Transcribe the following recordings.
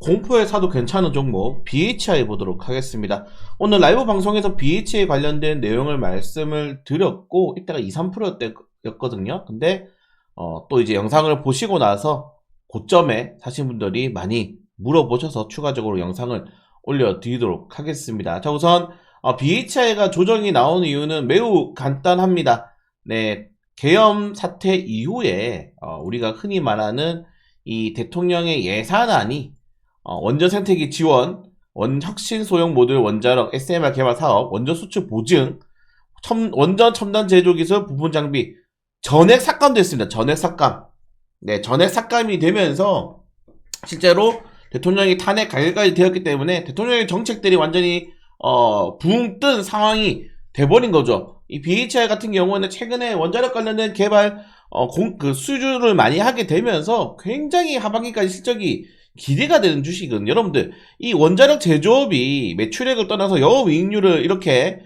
공포에 사도 괜찮은 종목 BHI 보도록 하겠습니다. 오늘 라이브 방송에서 BHI 관련된 내용을 말씀을 드렸고 이때가 2, 3%였거든요. 근데 또 이제 영상을 보시고 나서 고점에 사신 분들이 많이 물어보셔서 추가적으로 영상을 올려드리도록 하겠습니다. 자, 우선 BHI가 조정이 나온 이유는 매우 간단합니다. 네, 계엄 사태 이후에 우리가 흔히 말하는 이 대통령의 예산안이 원전 생태계 지원, 혁신 소형 모듈 원자력 SMR 개발 사업, 원전 수출 보증, 원전 첨단 제조 기술 부품 장비 전액 삭감됐습니다. 전액 삭감. 네, 전액 삭감이 되면서 실제로 대통령이 탄핵 가결까지 되었기 때문에 대통령의 정책들이 완전히 붕 뜬 상황이 돼버린 거죠. 이 BHI 같은 경우는 최근에 원자력 관련된 개발 수주를 많이 하게 되면서 굉장히 하반기까지 실적이 기대가 되는 주식은 여러분들 이 원자력 제조업이 매출액을 떠나서 영업이익률을 이렇게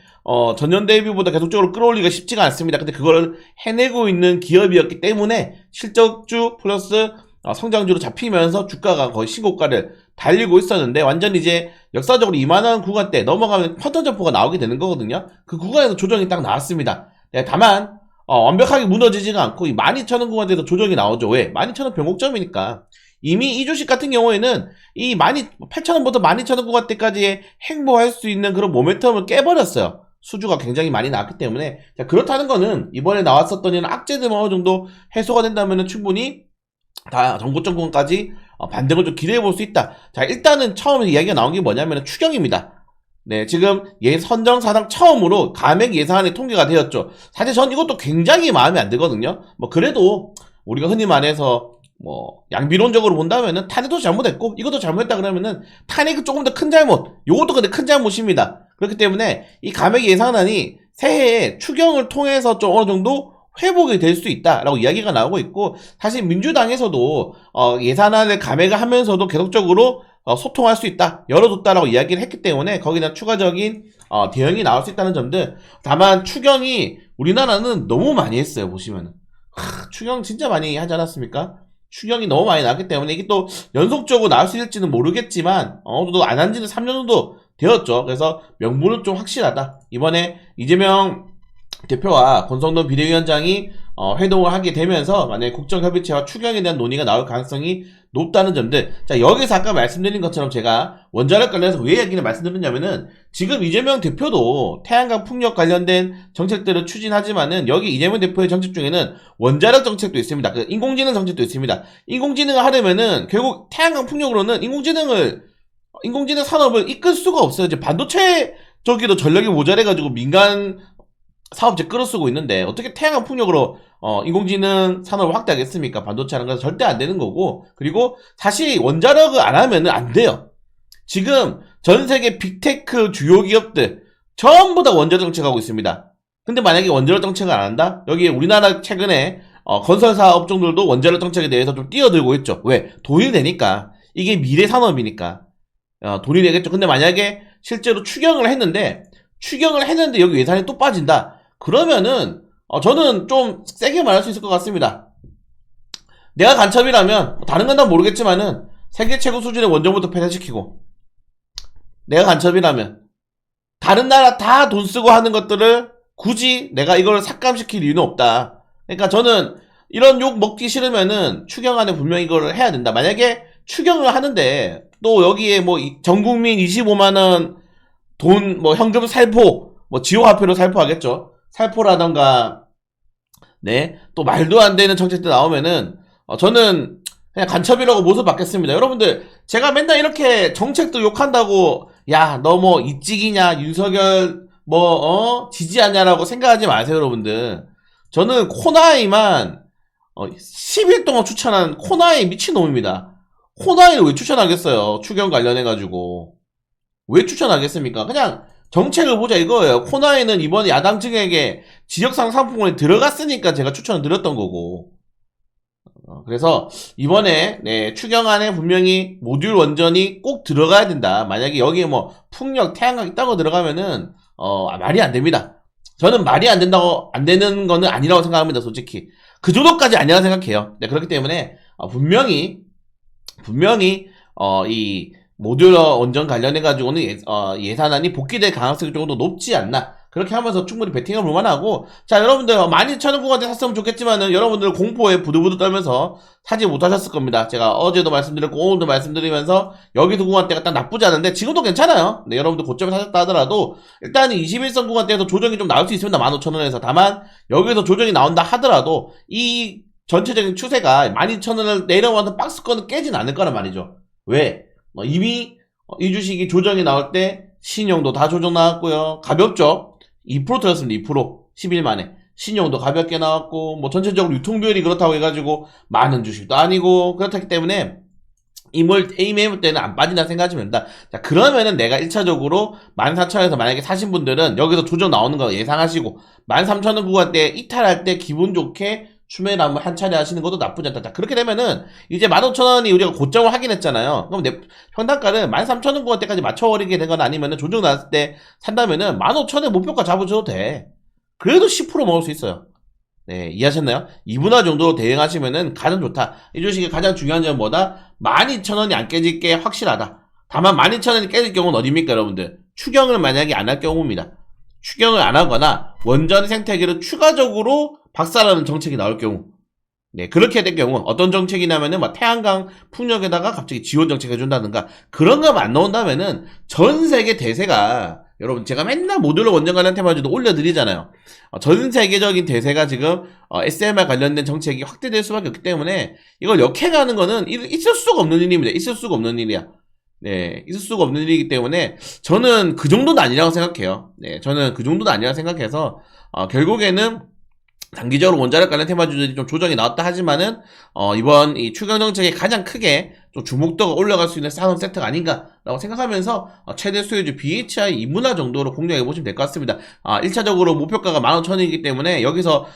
전년 대비보다 계속적으로 끌어올리기가 쉽지가 않습니다. 근데 그걸 해내고 있는 기업이었기 때문에 실적주 플러스 성장주로 잡히면서 주가가 거의 신고가를 달리고 있었는데 완전 이제 역사적으로 2만원 구간대 넘어가면 쿼터 점프가 나오게 되는 거거든요. 그 구간에서 조정이 딱 나왔습니다. 네, 다만 완벽하게 무너지지가 않고 이 12,000원 구간대에서 조정이 나오죠. 왜? 12,000원 변곡점이니까. 이미 이 주식 같은 경우에는 이 8,000원부터 12,000원 구간대까지 행보할 수 있는 그런 모멘텀을 깨버렸어요. 수주가 굉장히 많이 나왔기 때문에. 자, 그렇다는 거는 이번에 나왔었던 이런 악재들만 어느 정도 해소가 된다면 충분히 다 전고점 구간까지 반등을 좀 기대해 볼 수 있다. 자, 일단은 처음에 이야기가 나온 게 뭐냐면 추경입니다. 네, 지금 선정사상 처음으로 감액 예산안이 통계가 되었죠. 사실 전 이것도 굉장히 마음에 안 들거든요. 그래도 우리가 흔히 말해서 양비론적으로 본다면은 탄핵도 잘못했고 이것도 잘못했다 그러면은 탄핵이 조금 더 큰 잘못, 요것도 근데 큰 잘못입니다. 그렇기 때문에 이 감액 예산안이 새해에 추경을 통해서 좀 어느 정도 회복이 될 수 있다라고 이야기가 나오고 있고, 사실 민주당에서도 예산안을 감액을 하면서도 계속적으로 소통할 수 있다, 열어뒀다라고 이야기를 했기 때문에 거기다 추가적인 대응이 나올 수 있다는 점들. 다만 추경이 우리나라는 너무 많이 했어요. 보시면은 추경 진짜 많이 하지 않았습니까? 추경이 너무 많이 나왔기 때문에 이게 또 연속적으로 나올 수 있을지는 모르겠지만 또 안 한 지는 3년 정도 되었죠. 그래서 명분은 좀 확실하다. 이번에 이재명 대표와 권성동 비대위원장이 회동을 하게 되면서 만약에 국정협의체와 추경에 대한 논의가 나올 가능성이 높다는 점들. 자, 여기서 아까 말씀드린 것처럼 제가 원자력 관련해서 왜 얘기를 말씀드렸냐면은 지금 이재명 대표도 태양광 풍력 관련된 정책들을 추진하지만은 여기 이재명 대표의 정책 중에는 원자력 정책도 있습니다. 인공지능 정책도 있습니다. 인공지능을 하려면은 결국 태양광 풍력으로는 인공지능 산업을 이끌 수가 없어요. 이제 반도체 저기도 전력이 모자라가지고 민간 사업체 끌어쓰고 있는데 어떻게 태양광 풍력으로 인공지능 산업을 확대하겠습니까? 반도체라는 건 절대 안 되는 거고, 그리고 사실 원자력을 안 하면은 안 돼요. 지금 전 세계 빅테크 주요 기업들 전부 다 원자력 정책하고 있습니다. 근데 만약에 원자력 정책을 안 한다? 여기에 우리나라 최근에 건설사 업종들도 원자력 정책에 대해서 좀 뛰어들고 있죠. 왜? 돈이 되니까. 이게 미래 산업이니까 돈이 되겠죠. 근데 만약에 실제로 추경을 했는데 여기 예산이 또 빠진다. 그러면은 저는 좀 세게 말할 수 있을 것 같습니다. 내가 간첩이라면 다른 건 다 모르겠지만은 세계 최고 수준의 원전부터 폐쇄시키고, 내가 간첩이라면 다른 나라 다 돈 쓰고 하는 것들을 굳이 내가 이걸 삭감시킬 이유는 없다. 그러니까 저는 이런 욕 먹기 싫으면은 추경안에 분명히 이걸 해야 된다. 만약에 추경을 하는데 또 여기에 전국민 25만원 돈 현금 살포, 지역화폐로 살포하겠죠. 살포라던가, 네, 또 말도 안 되는 정책들 나오면은 저는 그냥 간첩이라고 모습 받겠습니다. 여러분들, 제가 맨날 이렇게 정책도 욕한다고 야, 너 이찍이냐, 윤석열 지지하냐라고 생각하지 마세요. 여러분들, 저는 코나이만 10일 동안 추천한 코나이 미친놈입니다. 코나이를 왜 추천하겠어요? 추경 관련해가지고 왜 추천하겠습니까? 그냥 정책을 보자 이거예요. 코나이는 이번에 야당 측에게 지역상 상품권이 들어갔으니까 제가 추천을 드렸던 거고, 그래서 이번에 추경안에 분명히 모듈 원전이 꼭 들어가야 된다. 만약에 여기에 풍력, 태양광 있다고 들어가면은 말이 안 됩니다. 저는 말이 안 되는 거는 아니라고 생각합니다. 솔직히 그 정도까지 아니라고 생각해요. 네, 그렇기 때문에 분명히 이 모듈러 원전 관련해가지고는 예산안이 복귀될 가능성이 조금 더 높지 않나. 그렇게 하면서 충분히 베팅해 볼 만하고. 자, 여러분들 12,000원 구간대 샀으면 좋겠지만은 여러분들 공포에 부들부들 떨면서 사지 못하셨을 겁니다. 제가 어제도 말씀드렸고 오늘도 말씀드리면서 여기서 구간대가 딱 나쁘지 않은데 지금도 괜찮아요. 네, 여러분들 고점에 사셨다 하더라도 일단은 21선 구간대에서 조정이 좀 나올 수 있습니다. 15,000원에서. 다만 여기서 조정이 나온다 하더라도 이 전체적인 추세가 12,000원을 내려와서 박스권은 깨진 않을 거란 말이죠. 왜? 이미 이 주식이 조정이 나올 때 신용도 다 조정 나왔고요. 가볍죠? 2% 틀렸습니다. 2%. 10일 만에. 신용도 가볍게 나왔고, 뭐 전체적으로 유통비율이 그렇다고 해가지고 많은 주식도 아니고, 그렇기 때문에 에임 해볼 때는 안 빠진다 생각하시면 된다. 자, 그러면은 내가 1차적으로 14,000원에서 만약에 사신 분들은 여기서 조정 나오는 거 예상하시고, 13,000원 구간대 이탈할 때 기분 좋게 추매를 한번 한 차례 하시는 것도 나쁘지 않다. 자, 그렇게 되면은 이제 15,000원이 우리가 고점을 확인했잖아요. 그럼 내 평단가를 13,000원 구간대까지 맞춰버리게 되거나 아니면은 조정 나왔을 때 산다면은 15,000원 목표가 잡으셔도 돼. 그래도 10% 먹을 수 있어요. 네, 이해하셨나요? 2분할 정도로 대응하시면은 가장 좋다. 이 주식의 가장 중요한 점은 뭐다? 12,000원이 안 깨질 게 확실하다. 다만 12,000원이 깨질 경우는 어디입니까, 여러분들? 추경을 만약에 안 할 경우입니다. 추경을 안 하거나 원전 생태계를 추가적으로 박살나는 정책이 나올 경우. 네, 그렇게 된 경우 어떤 정책이냐면은 막 태양광 풍력에다가 갑자기 지원 정책 해준다든가 그런 거 안 나온다면은 전 세계 대세가 여러분 제가 맨날 모듈러 원전 관련 테마주도 올려드리잖아요. 전 세계적인 대세가 지금 SMR 관련된 정책이 확대될 수밖에 없기 때문에 이걸 역행하는 거는 있을 수가 없는 일입니다. 있을 수가 없는 일이야. 네, 있을 수가 없는 일이기 때문에 저는 그 정도는 아니라고 생각해요. 네, 저는 그 정도는 아니라고 생각해서 결국에는 단기적으로 원자력 관련 테마주들이 좀 조정이 나왔다 하지만은 이번 이 추경 정책에 가장 크게 좀 주목도가 올라갈 수 있는 산업 세트가 아닌가라고 생각하면서 최대 수요주 BHI 2분할 정도로 공략해 보시면 될 것 같습니다. 1차적으로 목표가가 15,000원이기 때문에 여기서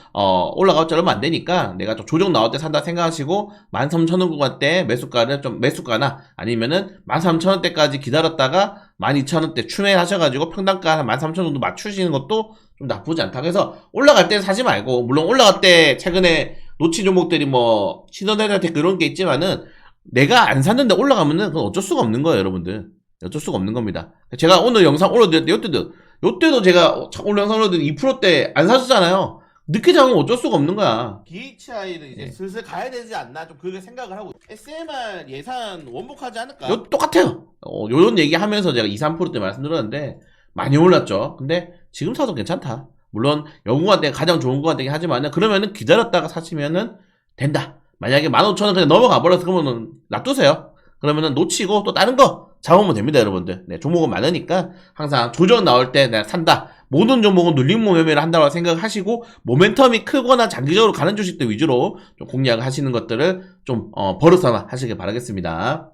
올라갈 줄 얼마 안 되니까 내가 좀 조정 나올 때 산다 생각하시고 13,000원 구간대 매수가를 좀 매수가나 아니면은 13,000원대까지 기다렸다가 12,000원대 추매하셔가지고 평단가 한 13,000원 정도 맞추시는 것도 좀 나쁘지 않다. 그래서 올라갈 때 사지 말고, 물론 올라갈 때 최근에 놓친 종목들이 뭐 신원해저테크 이런 게 있지만은 내가 안 샀는데 올라가면은 그건 어쩔 수가 없는 거예요, 여러분들. 어쩔 수가 없는 겁니다. 제가 오늘 영상 올려드렸는데 요때도 제가 오늘 영상 올려드린 2%대 안 사셨잖아요. 늦게 잡으면 어쩔 수가 없는 거야. BHI를 이제 슬슬 가야 되지 않나 좀 그렇게 생각을 하고 SMR 예산 원복하지 않을까? 똑같아요. 요런 얘기 하면서 제가 2, 3%대 말씀드렸는데 많이 올랐죠. 근데 지금 사도 괜찮다. 물론 연구관대가 가장 좋은 구간대긴 하지만 그러면은 기다렸다가 사시면은 된다. 만약에 15,000원 그냥 넘어가 버려서 그러면은 놔두세요. 그러면은 놓치고 또 다른 거 잡으면 됩니다, 여러분들. 네, 종목은 많으니까 항상 조정 나올 때 내가 산다. 모든 종목은 눌림목 매매를 한다고 생각하시고 모멘텀이 크거나 장기적으로 가는 주식들 위주로 좀 공략하시는 것들을 좀 버릇삼아 하시길 바라겠습니다.